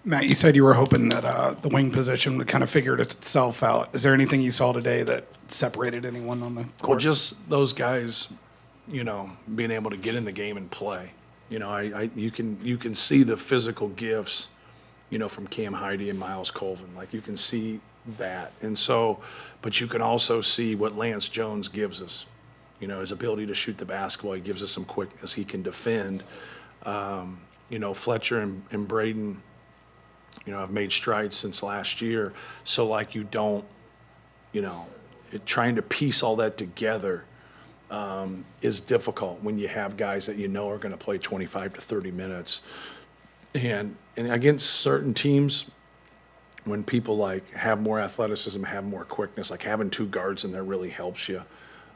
Matt, you said you were hoping that the wing position would kind of figure itself out. Is there anything you saw today that separated anyone on the Well, court? just those guys, being able to get in the game and play. You can see the physical gifts, from Cam Heide and Miles Colvin. Like you can see that, and so, but you can also see what Lance Jones gives us. His ability to shoot the basketball. He gives us some quickness. He can defend. Fletcher and Braden. I've made strides since last year. So like you don't, trying to piece all that together is difficult when you have guys that are going to play 25 to 30 minutes. And against certain teams, when people like have more athleticism, have more quickness, like having two guards in there really helps you,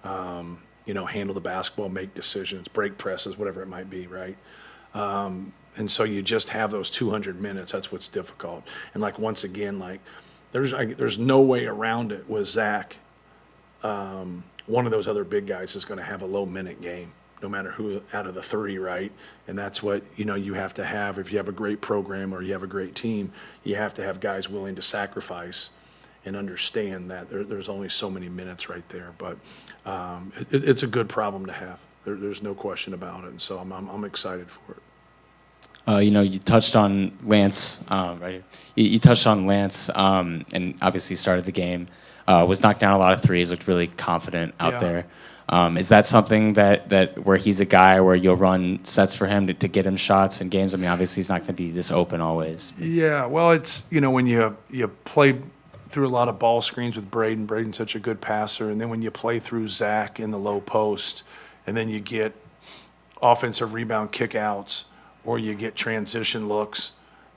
handle the basketball, make decisions, break presses, whatever it might be, right? And so you just have those 200 minutes. That's what's difficult. And like once again, like there's no way around it with Zach. One of those other big guys is going to have a low minute game, no matter who out of the three, right? And that's what you have to have. If you have a great program or you have a great team, you have to have guys willing to sacrifice and understand that there's only so many minutes right there. But it's a good problem to have. There's no question about it. And so I'm excited for it. You touched on Lance, right here. You touched on Lance, and obviously started the game. Was knocked down a lot of threes, looked really confident out there. Is that something that where he's a guy where you'll run sets for him to get him shots in games? I mean, obviously he's not going to be this open always. Yeah, well, it's, when you play through a lot of ball screens with Braden's such a good passer, and then when you play through Zach in the low post, and then you get offensive rebound kickouts, or you get transition looks,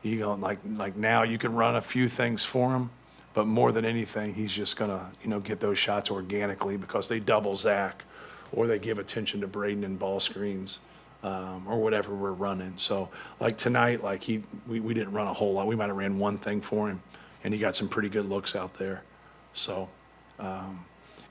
like now you can run a few things for him, but more than anything, he's just gonna, get those shots organically because they double Zach, or they give attention to Braden in ball screens, or whatever we're running. So like tonight, like we didn't run a whole lot. We might have ran one thing for him, and he got some pretty good looks out there. So,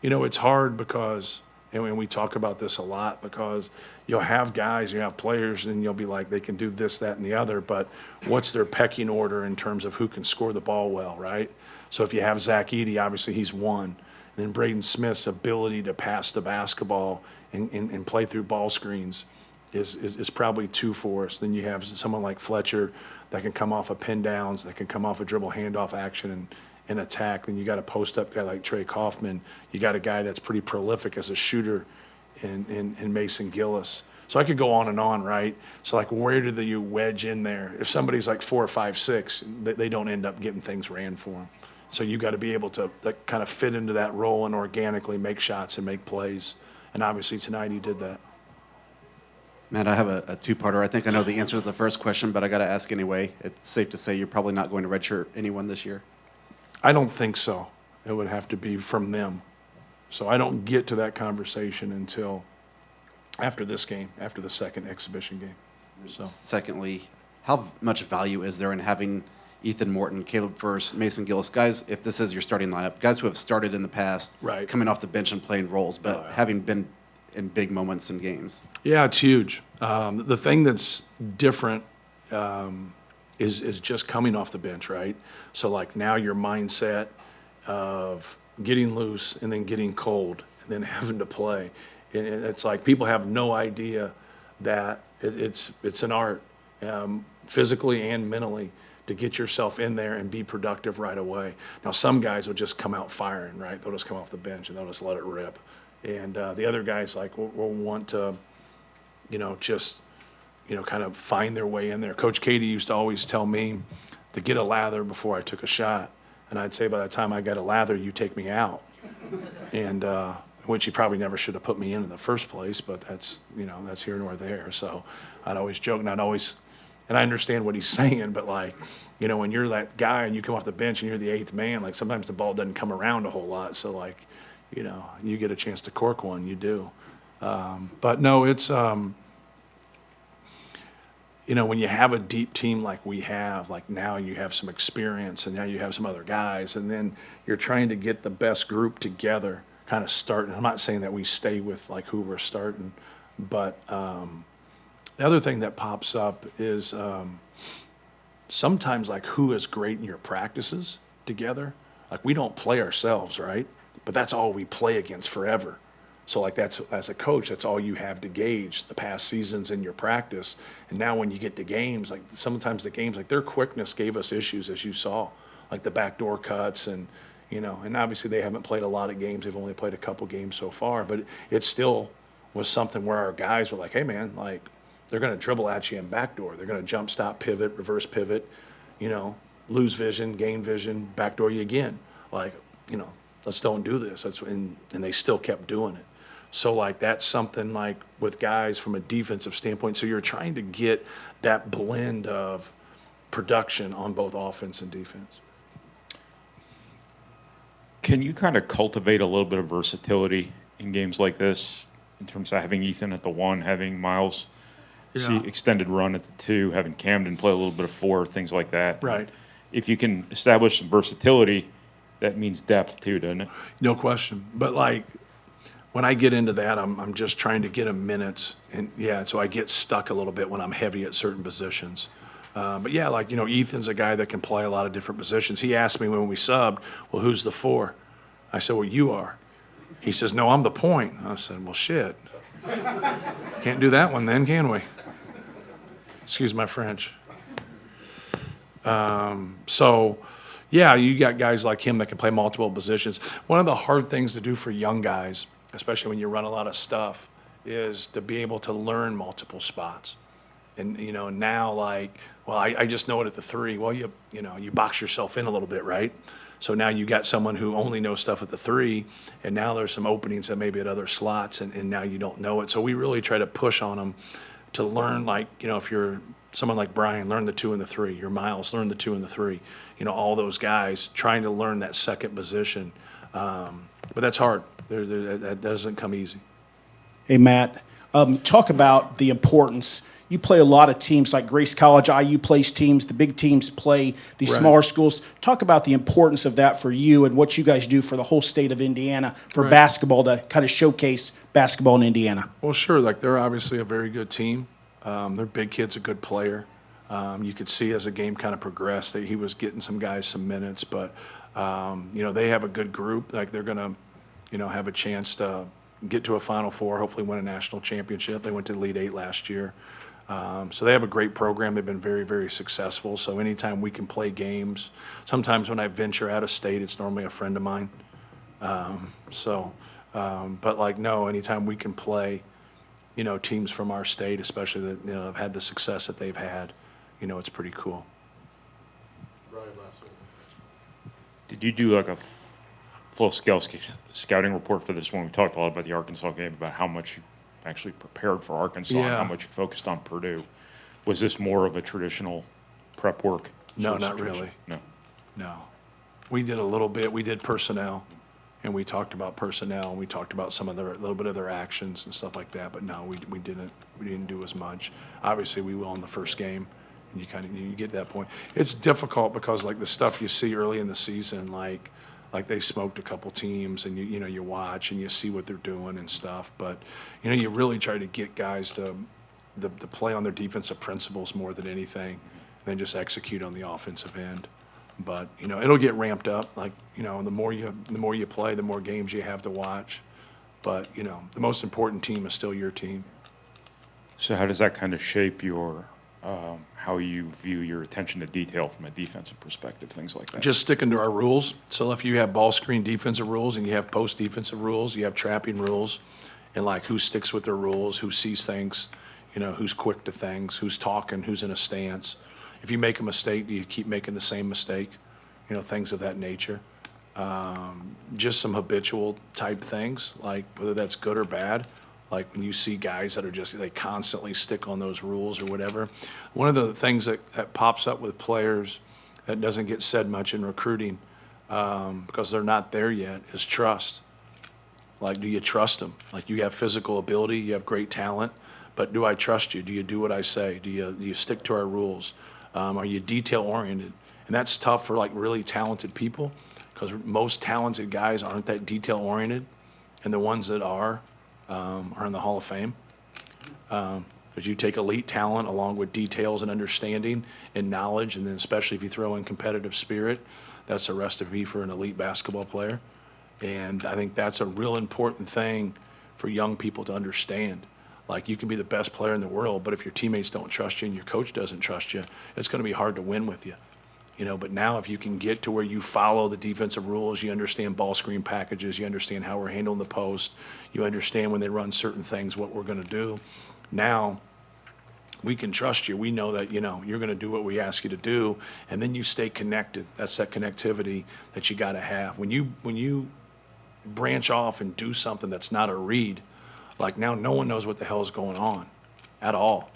it's hard because, and we talk about this a lot, because you'll have guys, you have players, and you'll be like, they can do this, that, and the other, but what's their pecking order in terms of who can score the ball well, right? So if you have Zach Edey, obviously he's one. And then Braden Smith's ability to pass the basketball and play through ball screens is probably two for us. Then you have someone like Fletcher that can come off of pin downs, that can come off a dribble handoff action and attack. Then you got a post-up guy like Trey Kaufman. You got a guy that's pretty prolific as a shooter in Mason Gillis. So I could go on and on, right? So like, where do you wedge in there? If somebody's like 4 or 5, 6, they don't end up getting things ran for them. So you got to be able to kind of fit into that role and organically make shots and make plays. And obviously tonight he did that. Matt, I have a two-parter. I think I know the answer to the first question, but I got to ask anyway. It's safe to say you're probably not going to redshirt anyone this year? I don't think so. It would have to be from them. So I don't get to that conversation until after this game, after the second exhibition game. So. Secondly, how much value is there in having Ethan Morton, Caleb First, Mason Gillis, guys, if this is your starting lineup, guys who have started in the past, right, coming off the bench and playing roles, but having been in big moments in games? Yeah, it's huge. The thing that's different is just coming off the bench, right? So like now your mindset of getting loose and then getting cold and then having to play. And it's like people have no idea that it's an art, physically and mentally, to get yourself in there and be productive right away. Now, some guys will just come out firing, right? They'll just come off the bench and they'll just let it rip. And the other guys like will want to, just, kind of find their way in there. Coach Katie used to always tell me to get a lather before I took a shot. And I'd say by the time I got a lather, you take me out. And which he probably never should have put me in the first place, but that's here nor there. So I'd always joke, and I understand what he's saying, but like, when you're that guy and you come off the bench and you're the eighth man, like sometimes the ball doesn't come around a whole lot. So like, you get a chance to cork one, you do. But no, it's, when you have a deep team like we have, like now you have some experience and now you have some other guys, and then you're trying to get the best group together, kind of starting. I'm not saying that we stay with like who we're starting, but The other thing that pops up is sometimes like who is great in your practices together. Like we don't play ourselves, right? But that's all we play against forever. So like that's as a coach, that's all you have to gauge the past seasons in your practice. And now when you get to games, like sometimes the games, like their quickness gave us issues as you saw, like the backdoor cuts and and obviously they haven't played a lot of games. They've only played a couple games so far, but it still was something where our guys were like, hey man, like they're going to dribble at you in backdoor. They're going to jump stop, pivot, reverse pivot, lose vision, gain vision, backdoor you again. Like, let's don't do this. And they still kept doing it. So like that's something like with guys from a defensive standpoint. So you're trying to get that blend of production on both offense and defense. Can you kind of cultivate a little bit of versatility in games like this in terms of having Ethan at the 1, having Miles see extended run at the 2, having Camden play a little bit of 4, things like that? Right. If you can establish some versatility, that means depth too, doesn't it? No question. But like when I get into that, I'm just trying to get him minutes, and so I get stuck a little bit when I'm heavy at certain positions. But yeah, like Ethan's a guy that can play a lot of different positions. He asked me when we subbed, well, who's the 4? I said, well, you are. He says, no, I'm the point. I said, well, shit. Can't do that one then, can we? Excuse my French. So, yeah, you got guys like him that can play multiple positions. One of the hard things to do for young guys, especially when you run a lot of stuff, is to be able to learn multiple spots. And now like, well, I just know it at the 3. Well, you box yourself in a little bit, right? So now you got someone who only knows stuff at the 3, and now there's some openings that maybe at other slots, and now you don't know it. So we really try to push on them to learn, like, if you're someone like Brian, learn the 2 and the 3. Your Miles, learn the 2 and the 3. All those guys trying to learn that second position. But that's hard. That doesn't come easy. Hey, Matt, talk about the importance. You play a lot of teams like Grace College, IU plays teams, the big teams play these Right. smaller schools. Talk about the importance of that for you and what you guys do for the whole state of Indiana for Right. basketball to kind of showcase basketball in Indiana. Well, sure. Like they're obviously a very good team. Their big kid's a good player. You could see as the game kind of progressed that he was getting some guys some minutes, but they have a good group. Like they're gonna, have a chance to get to a Final Four, hopefully win a national championship. They went to Elite 8 last year. So they have a great program. They've been very, very successful. So anytime we can play games, sometimes when I venture out of state, it's normally a friend of mine. But like, no, anytime we can play, teams from our state, especially that, have had the success that they've had, it's pretty cool. Did you do like a full scale scouting report for this one? We talked a lot about the Arkansas game, about how much you actually prepared for Arkansas and Yeah. how much you focused on Purdue. Was this more of a traditional prep work? No, sort of not situation? really. No. No. We did a little bit. We did personnel, and we talked about personnel, and we talked about some of a little bit of their actions and stuff like that. But no, we didn't do as much. Obviously, we will in the first game, and you get to that point. It's difficult because like the stuff you see early in the season, like they smoked a couple teams, and you watch and you see what they're doing and stuff. But you really try to get guys to play on their defensive principles more than anything, than just execute on the offensive end. But it'll get ramped up. Like the more you play, the more games you have to watch. But the most important team is still your team. So how does that kind of shape your how you view your attention to detail from a defensive perspective, things like that? Just sticking to our rules. So if you have ball screen defensive rules and you have post defensive rules, you have trapping rules, and like who sticks with their rules, who sees things, who's quick to things, who's talking, who's in a stance. If you make a mistake, do you keep making the same mistake? Things of that nature. Just some habitual type things, like whether that's good or bad. Like when you see guys that are they constantly stick on those rules or whatever. One of the things that pops up with players that doesn't get said much in recruiting because they're not there yet is trust. Like, do you trust them? Like, you have physical ability, you have great talent, but do I trust you? Do you do what I say? Do you stick to our rules? Are you detail-oriented? And that's tough for, like, really talented people because most talented guys aren't that detail-oriented, and the ones that are in the Hall of Fame. Because you take elite talent along with details and understanding and knowledge, and then especially if you throw in competitive spirit, that's a recipe for an elite basketball player. And I think that's a real important thing for young people to understand. Like, you can be the best player in the world, but if your teammates don't trust you and your coach doesn't trust you, it's going to be hard to win with you. But now if you can get to where you follow the defensive rules, you understand ball screen packages, you understand how we're handling the post, you understand when they run certain things, what we're going to do. Now we can trust you. We know that, you're going to do what we ask you to do, and then you stay connected. That's that connectivity that you got to have. When you branch off and do something that's not a read, like, now no one knows what the hell is going on at all.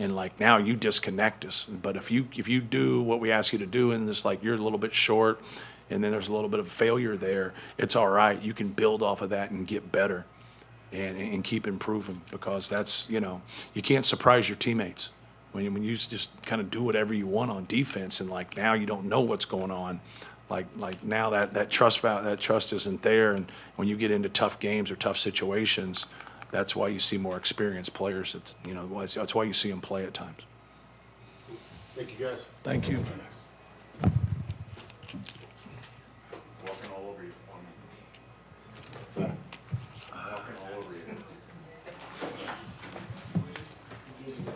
And like, now you disconnect us. But if you do what we ask you to do, and it's like you're a little bit short, and then there's a little bit of failure there, it's all right. You can build off of that and get better, and keep improving, because that's, you can't surprise your teammates when you just kind of do whatever you want on defense, and like, now you don't know what's going on. Like now that trust isn't there, and when you get into tough games or tough situations, that's why you see more experienced players. That's why you see them play at times. Thank you, guys. Thank you. Walking all over you for me. Walking all over you.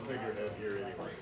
Figurehead here anyway.